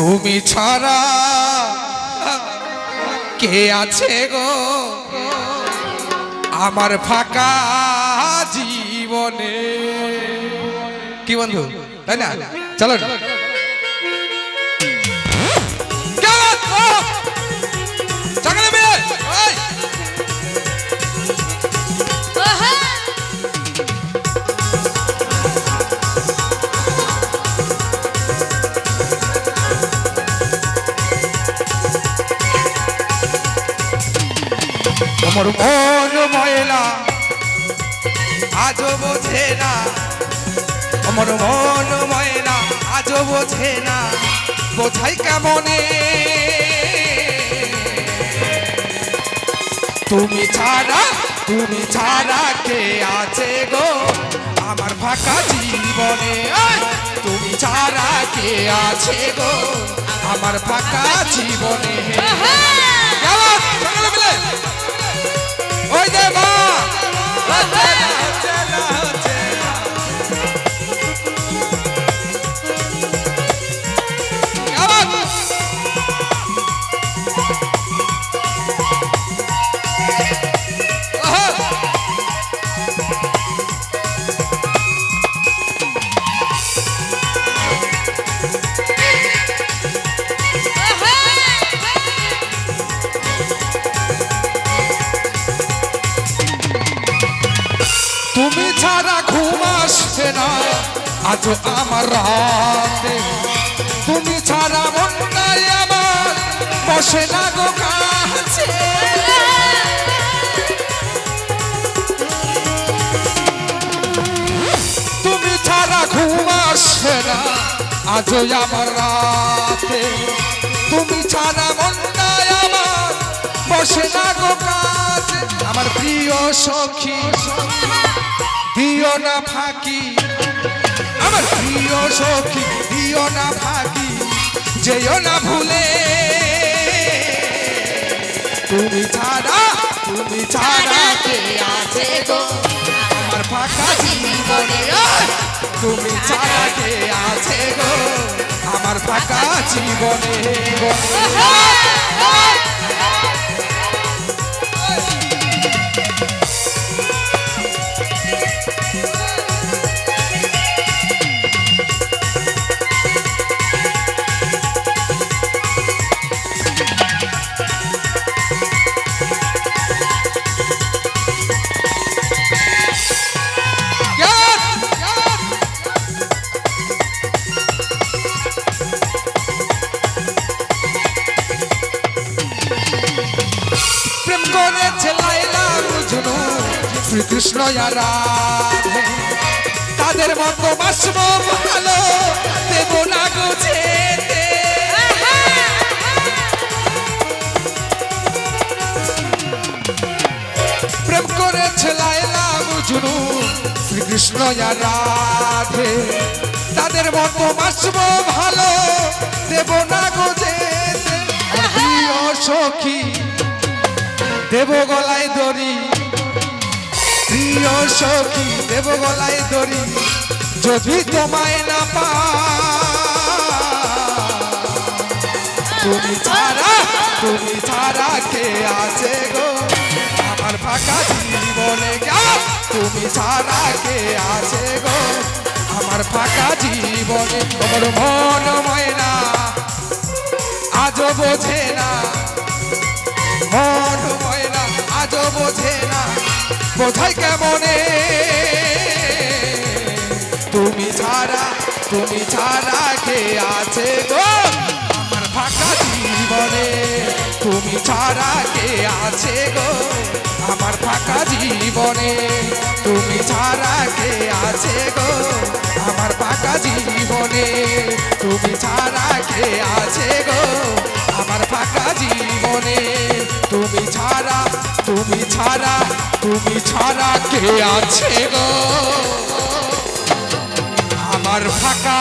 তুমি ছাড়া কে আছে গো আমার ফাঁকা জীবনে। কি বন্ধু, তাই না? চলো আমার মন ময়লা আজও বোঝে না, আমার মন ময়লা আজও বোঝে না, বোঝাই কেমনে তুমি ছাড়া কে আছে গো আমার ফাঁকা জীবনে। তুমি ছাড়া কে আছে গো আমার ফাঁকা জীবনে। ওই দে মা তুমি ছাড়া ঘুম আসছে না আজ আমার রাতে, তুমি ছাড়া মন নাই আমার বসে না গো কাছে। তুমি ছাড়া ঘুম আসছে না আজ আমার রাতে, তুমি ছাড়া মন নাই আমার বসে না গো কাছে। আমার প্রিয় সখী দিও না ফাঁকি, আমার প্রিয় সখী দিও না ফাঁকি, যেও না ভুলে তুমি ছাড়া কে আছে গো আমার ফাঁকা জীবনে। তুমি ছাড়া কে আছে গো আমার ফাঁকা জীবনে। শ্রীকৃষ্ণ রাধে তাদের মতো বাসব ভালো দেব না গো যেতে। প্রেম করেছে লায়লা মজনু শ্রীকৃষ্ণ রাধে তাদের মতো বাসব ভালো দেব না গো যেতে। প্রিয় সখী দেব গলায় দড়ি, প্রিয় সখী দেব গলায় দড়ি যদি তোমায় না পা। তুমি ছাড়া কে আছে গো আমার ফাঁকা জীবনে। তুমি ছাড়া কে আছে গো আমার ফাঁকা জীবনে। তোমার মন ময়না আজও বোঝে না, মন ময়না আজও বোঝে না, বোঝাই কেমনে তুমি ছাড়া কে আছে গো আমার ফাঁকা জীবনে। তুমি ছাড়া কে আছে গো আমার ফাঁকা জীবনে। তুমি ছাড়া কে আছে গো আমার ফাঁকা জীবনে। তুমি ছাড়া কে আছে গো আমার ফাঁকা জীবনে। তুমি ছাড়া কে আছে গো আমার ফাঁকা